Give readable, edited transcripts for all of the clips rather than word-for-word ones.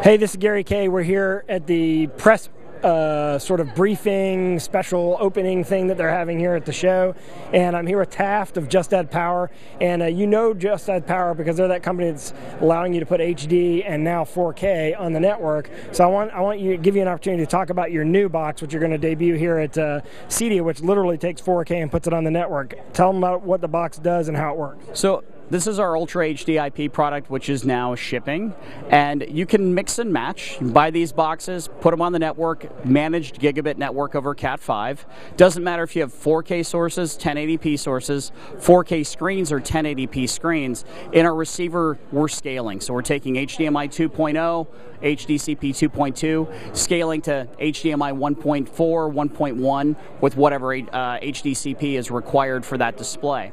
Hey, this is Gary Kay. We're here at the press sort of briefing, special opening thing that they're having here at the show. And I'm here with Taft of Just Add Power. And you know Just Add Power because they're that company that's allowing you to put HD and now 4K on the network. So I want you to give you an opportunity to talk about your new box, which you're going to debut here at CEDIA, which literally takes 4K and puts it on the network. Tell them about what the box does and how it works. So this is our Ultra HD IP product, which is now shipping, and you can mix and match. You buy these boxes, put them on the network, managed gigabit network over Cat5. Doesn't matter if you have 4K sources, 1080p sources, 4K screens, or 1080p screens. In our receiver, we're scaling. So we're taking HDMI 2.0, HDCP 2.2, scaling to HDMI 1.4, 1.1 with whatever HDCP is required for that display.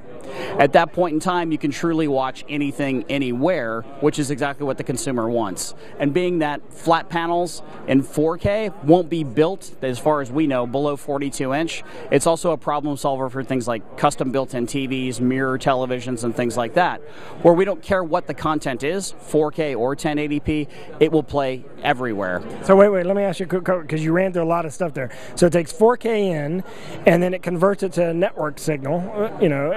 At that point in time, you can truly watch anything, anywhere, which is exactly what the consumer wants. And being that flat panels in 4K won't be built, as far as we know, below 42-inch, it's also a problem solver for things like custom built-in TVs, mirror televisions, and things like that, where we don't care what the content is, 4K or 1080p, it will play everywhere. So wait, let me ask you a quick, because you ran through a lot of stuff there. So it takes 4K in, and then it converts it to a network signal,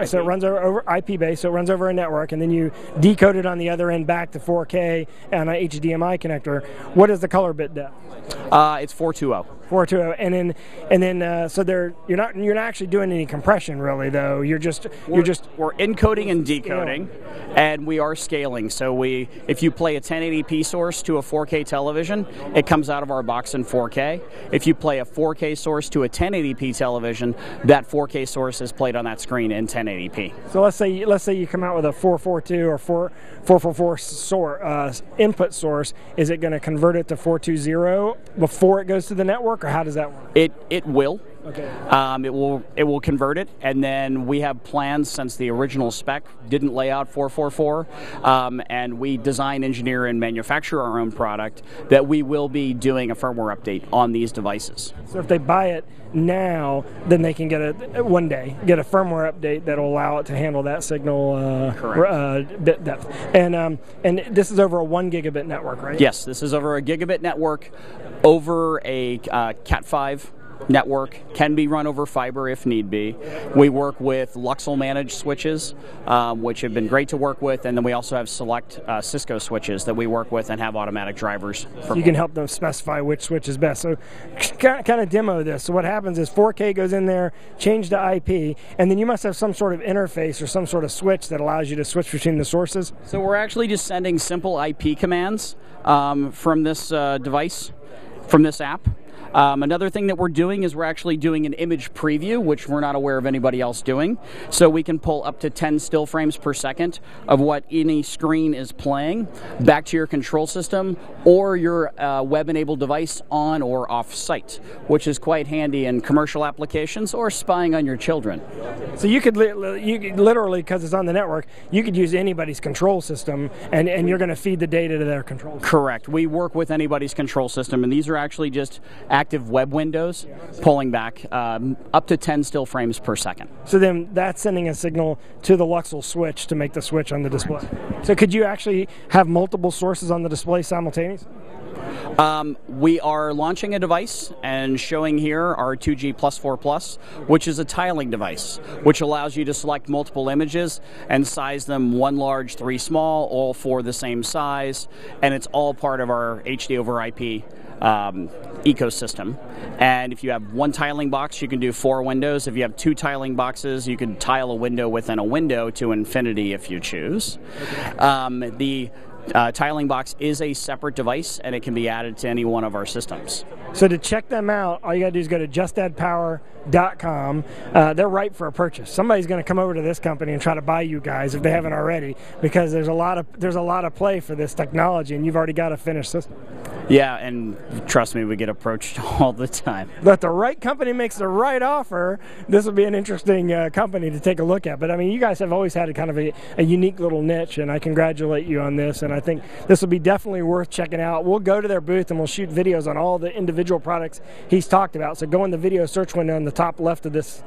so it runs over IP-based, so it runs over a network, and then you decode it on the other end back to 4K on an HDMI connector. What is the color bit depth? It's 420. 420, and then so you're not actually doing any compression really though. We're encoding and decoding, and we are scaling. So if you play a 1080p source to a 4K television, it comes out of our box in 4K. If you play a 4K source to a 1080p television, that 4K source is played on that screen in 1080p. So let's say you come out with a 442 or 444 input source. Is it going to convert it to 420 before it goes to the network? Or how does that work? It will. Okay. It will convert it, and then we have plans, since the original spec didn't lay out 444, and we design, engineer, and manufacture our own product, that we will be doing a firmware update on these devices. So if they buy it now, then they can get a firmware update that'll allow it to handle that signal bit depth. And this is over a 1 gigabit network, right? Yes, this is over a gigabit network, over a Cat5 network, can be run over fiber if need be. We work with Luxel managed switches, which have been great to work with, and then we also have select Cisco switches that we work with and have automatic drivers. So you can help them specify which switch is best. So kind of demo this. So what happens is 4K goes in there, change to IP, and then you must have some sort of interface or some sort of switch that allows you to switch between the sources. So we're actually just sending simple IP commands from this device, from this app. Another thing that we're doing is we're actually doing an image preview, which we're not aware of anybody else doing. So we can pull up to 10 still frames per second of what any screen is playing back to your control system or your web-enabled device on or off-site, which is quite handy in commercial applications or spying on your children. So you could literally, because it's on the network, you could use anybody's control system, and you're going to feed the data to their control system. Correct. We work with anybody's control system, and these are actually just active web windows pulling back up to 10 still frames per second. So then that's sending a signal to the Luxel switch to make the switch on the display. So could you actually have multiple sources on the display simultaneously? We are launching a device and showing here our 2G Plus 4 Plus, which is a tiling device, which allows you to select multiple images and size them 1 large, 3 small, all 4 the same size, and it's all part of our HD over IP ecosystem. And if you have 1 tiling box, you can do 4 windows. If you have 2 tiling boxes, you can tile a window within a window to infinity if you choose. The tiling box is a separate device, and it can be added to any one of our systems. So to check them out, all you got to do is go to justaddpower.com. They're ripe for a purchase. Somebody's going to come over to this company and try to buy you guys if they haven't already, because there's a lot of play for this technology, and you've already got a finished system. Yeah, and trust me, we get approached all the time. But the right company makes the right offer. This will be an interesting company to take a look at. But I mean, you guys have always had a kind of a unique little niche, and I congratulate you on this. And I think this will be definitely worth checking out. We'll go to their booth and we'll shoot videos on all the individual products he's talked about. So go in the video search window on the top left of this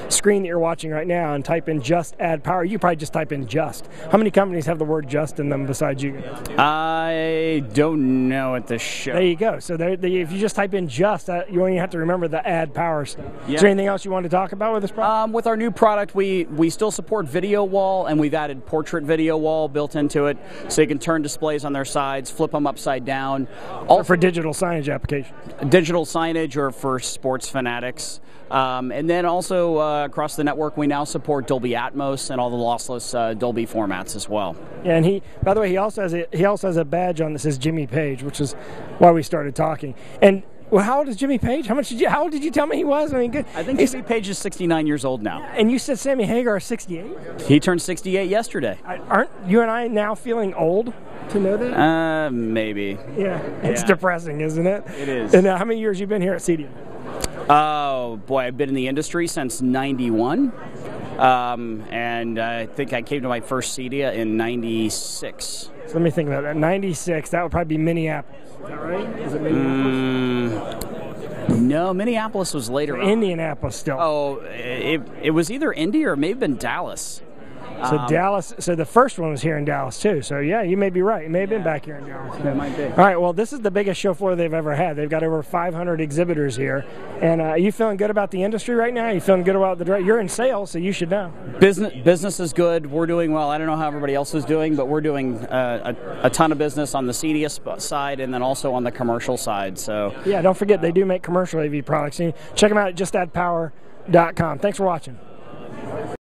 screen that you're watching right now and type in Just Add Power. You probably just type in Just. How many companies have the word Just in them besides you guys? I don't know at the show. There you go. So if you just type in Just, you only have to remember the Add Power stuff. Yeah. Is there anything else you want to talk about with this product? With our new product, we still support video wall, and we've added portrait video wall built into it, so you can turn displays on their sides, flip them upside down. All for digital signage application. Digital signage or for sports fanatics. And then also across the network, we now support Dolby Atmos and all the lossless Dolby formats as well. Yeah, and by the way, he also has a badge on that says Jimmy Page, which is why we started talking. And well, how old is Jimmy Page? How old did you tell me he was? I mean, good. I think Jimmy Page is 69 years old now. And you said Sammy Hagar is 68? He turned 68 yesterday. Aren't you and I now feeling old to know that? Maybe. Yeah, it's depressing, isn't it? It is. And how many years you been here at CEDIA? Oh, boy, I've been in the industry since 91. And I think I came to my first CEDIA in 96. So let me think about that. 96, that would probably be Minneapolis. Is that right? Is it Minneapolis? No, Minneapolis was later on. Indianapolis still. Oh, it was either Indy or it may have been Dallas. So Dallas. So the first one was here in Dallas too. So yeah, you may be right. It may have been back here in Dallas. It might be. All right. Well, this is the biggest show floor they've ever had. They've got over 500 exhibitors here. And are you feeling good about the industry right now? Are you feeling good about the direct? You're in sales, so you should know. Business is good. We're doing well. I don't know how everybody else is doing, but we're doing a ton of business on the CEDIA side and then also on the commercial side. So yeah, don't forget they do make commercial AV products. Check them out at justaddpower.com. Thanks for watching.